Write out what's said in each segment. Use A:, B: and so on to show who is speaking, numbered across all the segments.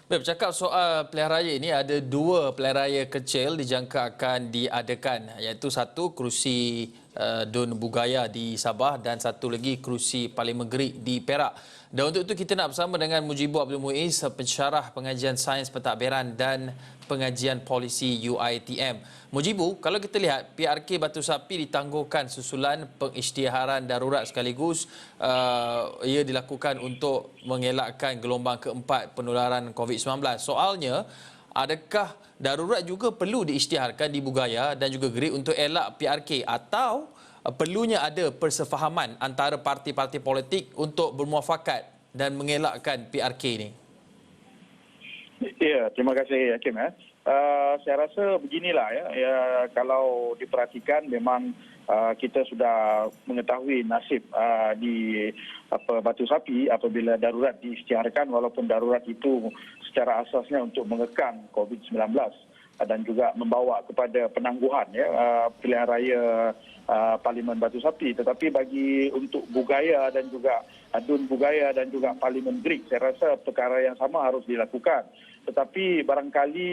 A: Baik, bercakap soal pilihan raya ini, ada dua pilihan raya kecil dijangka akan diadakan, iaitu satu kerusi Dun Bugaya di Sabah dan satu lagi kerusi Parlimen Gerik di Perak. Dan untuk itu kita nak bersama dengan Mujibu Abdul Muiz, pensyarah pengajian sains pentadbiran dan pengajian polisi UiTM. Mujibu, kalau kita lihat PRK Batu Sapi ditangguhkan susulan pengisytiharan darurat sekaligus ia dilakukan untuk mengelakkan gelombang keempat penularan COVID-19. Soalnya, adakah darurat juga perlu diisytiharkan di Bugaya dan juga Gerik untuk elak PRK atau perlunya ada persefahaman antara parti-parti politik untuk bermuafakat dan mengelakkan PRK ini?
B: Ya, terima kasih Hakim. Saya rasa beginilah kalau diperhatikan memang kita sudah mengetahui nasib di Batu Sapi apabila darurat diisytiharkan, walaupun darurat itu secara asasnya untuk mengekang COVID-19 dan juga membawa kepada penangguhan pilihan raya Parlimen Batu Sapi, tetapi bagi untuk Bugaya dan juga Dun Bugaya dan juga Parlimen Gerik, saya rasa perkara yang sama harus dilakukan. Tetapi barangkali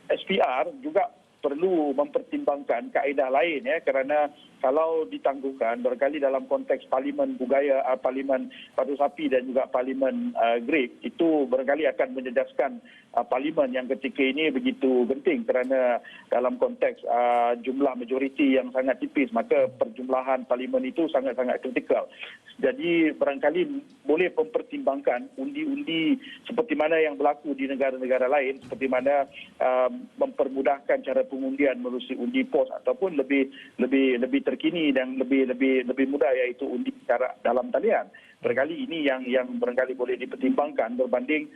B: SPR juga perlu mempertimbangkan kaedah lain kerana kalau ditangguhkan barangkali dalam konteks Parlimen Bugaya, Parlimen Batu Sapi dan juga Parlimen Gerik, itu barangkali akan menjejaskan Parlimen yang ketika ini begitu penting kerana dalam konteks jumlah majoriti yang sangat tipis, maka perjumlahan Parlimen itu sangat-sangat kritikal. Jadi barangkali boleh mempertimbangkan undi-undi seperti mana yang berlaku di negara-negara lain, seperti mana mempermudahkan cara pengundian melalui undi pos ataupun lebih terkini dan lebih mudah, iaitu undi secara dalam talian. Barangkali ini yang barangkali boleh dipertimbangkan berbanding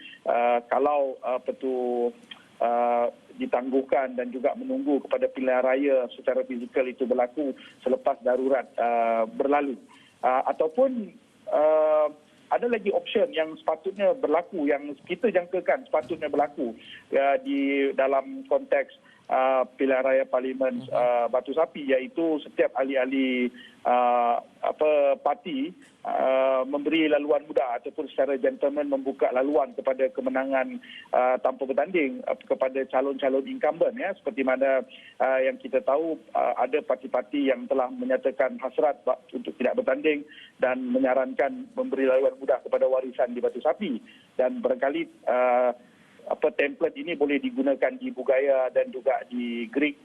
B: kalau ditangguhkan dan juga menunggu kepada pilihan raya secara fizikal itu berlaku selepas darurat berlalu. Ataupun ada lagi option yang sepatutnya berlaku, yang kita jangkakan sepatutnya berlaku di dalam konteks pilihan raya Parlimen Batu Sapi, iaitu setiap ahli-ahli parti memberi laluan mudah ataupun secara gentleman membuka laluan kepada kemenangan tanpa bertanding kepada calon-calon incumbent, seperti mana yang kita tahu ada parti-parti yang telah menyatakan hasrat untuk tidak bertanding dan menyarankan memberi laluan mudah kepada warisan di Batu Sapi. Dan barangkali template ini boleh digunakan di Bugaya dan juga di Gerik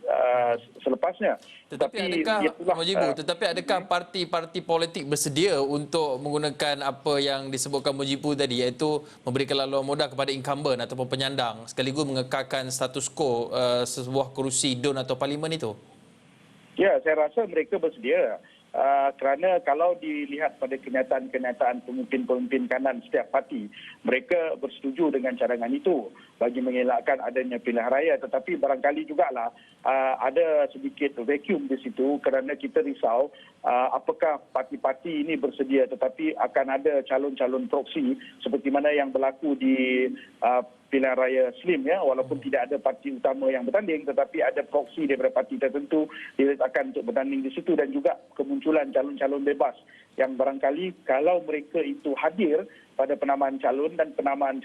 B: selepasnya.
A: Tetapi adakah parti-parti politik bersedia untuk menggunakan apa yang disebutkan Mujibu tadi, iaitu memberikan laluan mudah kepada incumbent ataupun penyandang sekaligus mengekalkan status quo sebuah kerusi DUN atau parlimen itu?
B: Ya, saya rasa mereka bersedia. Kerana kalau dilihat pada kenyataan-kenyataan pemimpin-pemimpin kanan setiap parti, mereka bersetuju dengan cadangan itu bagi mengelakkan adanya pilihan raya. Tetapi barangkali jugalah ada sedikit vacuum di situ kerana kita risau apakah parti-parti ini bersedia, tetapi akan ada calon-calon proksi seperti mana yang berlaku di pilihan raya Slim, walaupun tidak ada parti utama yang bertanding, tetapi ada proksi daripada parti tertentu diletakkan untuk bertanding di situ, dan juga kemunculan calon-calon bebas yang barangkali kalau mereka itu hadir pada penamaan calon dan penamaan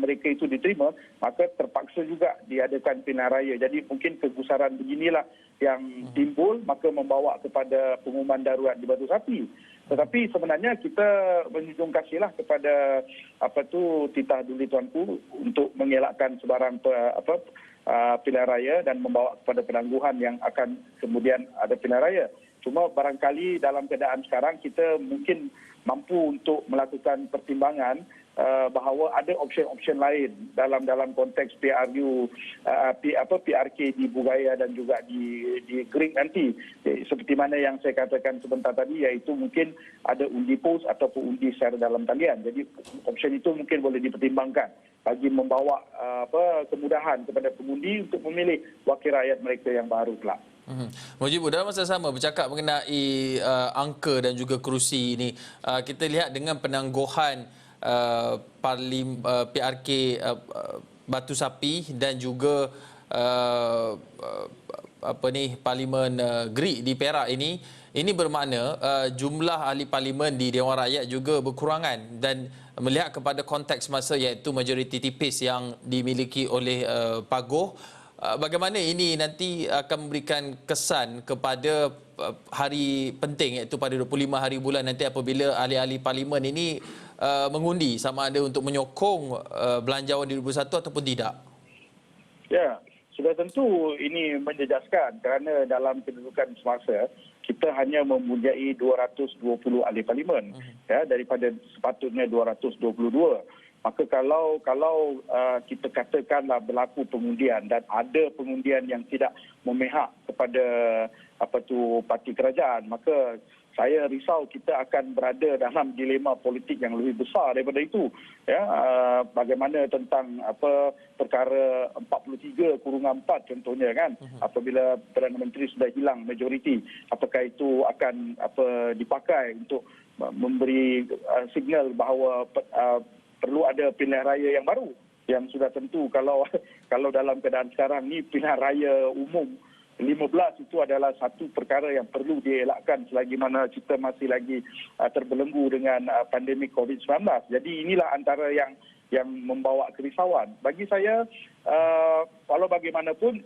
B: mereka itu diterima, maka terpaksa juga diadakan pilihan raya. Jadi mungkin kegusaran beginilah yang timbul, maka membawa kepada pengumuman darurat di Batu Sapi. Tetapi sebenarnya kita menjunjung kasihlah kepada titah duli tuanku untuk mengelakkan sebarang pilihan raya dan membawa kepada penangguhan yang akan kemudian ada pilihan raya. Cuma barangkali dalam keadaan sekarang kita mungkin mampu untuk melakukan pertimbangan bahawa ada option-option lain dalam konteks PRK di Bugaya dan juga di Gerik nanti. Seperti mana yang saya katakan sebentar tadi, iaitu mungkin ada undi pos ataupun undi secara dalam talian. Jadi option itu mungkin boleh dipertimbangkan bagi membawa kemudahan kepada pengundi untuk memilih wakil rakyat mereka yang baru kelak.
A: Mujibu, dalam masa sama bercakap mengenai angka dan juga kerusi ini, kita lihat dengan penangguhan PRK Batu Sapi dan juga Parlimen Gerik di Perak ini bermakna jumlah ahli parlimen di Dewan Rakyat juga berkurangan, dan melihat kepada konteks masa iaitu majoriti tipis yang dimiliki oleh Pagoh, bagaimana ini nanti akan memberikan kesan kepada hari penting iaitu pada 25 hari bulan nanti apabila ahli-ahli parlimen ini mengundi sama ada untuk menyokong belanjawan di 2021 ataupun tidak?
B: Ya, sudah tentu ini menjejaskan kerana dalam kedudukan semasa kita hanya mempunyai 220 ahli parlimen daripada sepatutnya 222. Maka kalau kita katakanlah berlaku pengundian dan ada pengundian yang tidak memihak kepada parti kerajaan, maka saya risau kita akan berada dalam dilema politik yang lebih besar daripada itu. Bagaimana tentang perkara 43/4 contohnya kan, apabila Perdana Menteri sudah hilang majoriti, apakah itu akan dipakai untuk memberi signal bahawa perlu ada pilihan raya yang baru, yang sudah tentu kalau dalam keadaan sekarang ni pilihan raya umum 15 itu adalah satu perkara yang perlu dielakkan selagi mana kita masih lagi terbelenggu dengan pandemik COVID-19. Jadi inilah antara yang membawa kerisauan. Bagi saya, walau bagaimanapun,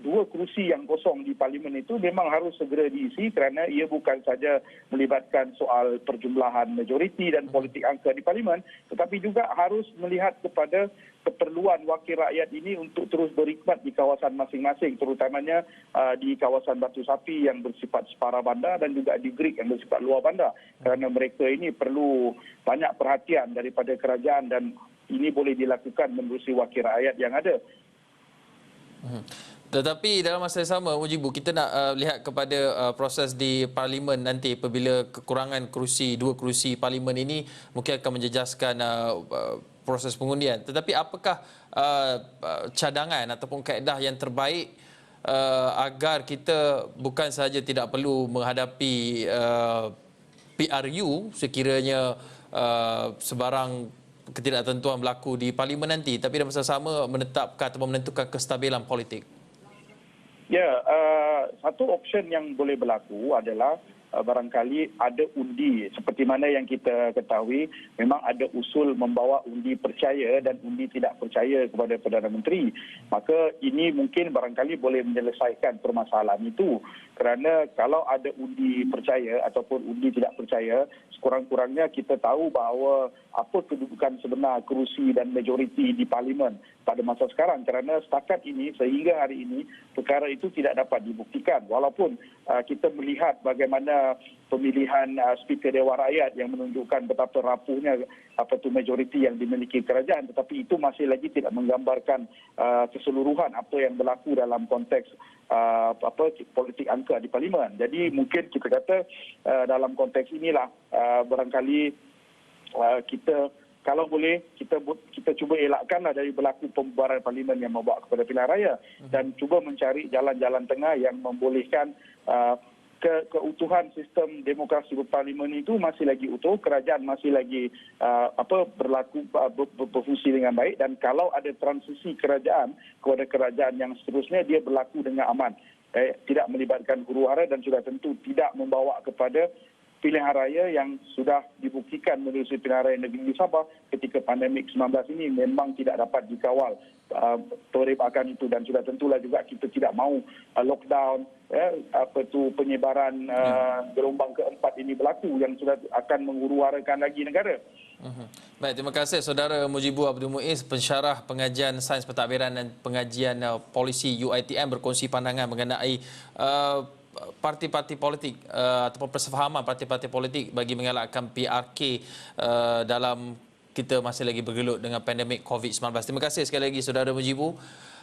B: dua kerusi yang kosong di parlimen itu memang harus segera diisi kerana ia bukan saja melibatkan soal perjumlahan majoriti dan politik angka di parlimen, tetapi juga harus melihat kepada keperluan wakil rakyat ini untuk terus berkhidmat di kawasan masing-masing, terutamanya di kawasan Batu Sapi yang bersifat separa bandar dan juga di Greek yang bersifat luar bandar. Kerana mereka ini perlu banyak perhatian daripada kerajaan dan ini boleh dilakukan menerusi wakil rakyat yang ada.
A: Tetapi dalam masa yang sama, Mujibu, kita nak lihat kepada proses di parlimen nanti apabila kekurangan dua kerusi parlimen ini mungkin akan menjejaskan proses pengundian. Tetapi apakah cadangan ataupun kaedah yang terbaik agar kita bukan sahaja tidak perlu menghadapi PRU sekiranya sebarang ketidaktentuan berlaku di parlimen nanti, tapi dalam masa sama menetapkan atau menentukan kestabilan politik?
B: Ya, satu option yang boleh berlaku adalah barangkali ada undi seperti mana yang kita ketahui memang ada usul membawa undi percaya dan undi tidak percaya kepada Perdana Menteri. Maka ini mungkin barangkali boleh menyelesaikan permasalahan itu kerana kalau ada undi percaya ataupun undi tidak percaya, sekurang-kurangnya kita tahu bahawa apa kedudukan sebenar kerusi dan majoriti di parlimen pada masa sekarang, kerana setakat ini sehingga hari ini perkara itu tidak dapat dibuktikan walaupun kita melihat bagaimana pemilihan Speaker Dewan Rakyat yang menunjukkan betapa rapuhnya majoriti yang dimiliki kerajaan, tetapi itu masih lagi tidak menggambarkan keseluruhan apa yang berlaku dalam konteks politik angka di parlimen. Jadi mungkin kita kata dalam konteks inilah barangkali kita kalau boleh kita cuba elakkanlah dari berlaku pembubaran parlimen yang membawa kepada pilihan raya dan cuba mencari jalan-jalan tengah yang membolehkan keutuhan sistem demokrasi berparlimen itu masih lagi utuh, kerajaan masih lagi berfungsi dengan baik, dan kalau ada transisi kerajaan kepada kerajaan yang seterusnya dia berlaku dengan aman, tidak melibatkan huru-hara dan sudah tentu tidak membawa kepada pilihan raya yang sudah dibuktikan menerusi pilihan raya negeri Sabah ketika pandemik 19 ini memang tidak dapat dikawal perebakan itu, dan sudah tentulah juga kita tidak mahu lockdown penyebaran gelombang keempat ini berlaku yang sudah akan menghuru-harakan lagi negara.
A: Baik, terima kasih Saudara Mujibu Abdul Muiz, pensyarah pengajian sains pentadbiran dan pengajian polisi UiTM, berkongsi pandangan mengenai parti-parti politik ataupun persefahaman parti-parti politik bagi mengelakkan PRK dalam kita masih lagi bergelut dengan pandemik COVID-19. Terima kasih sekali lagi Saudara Mujibu.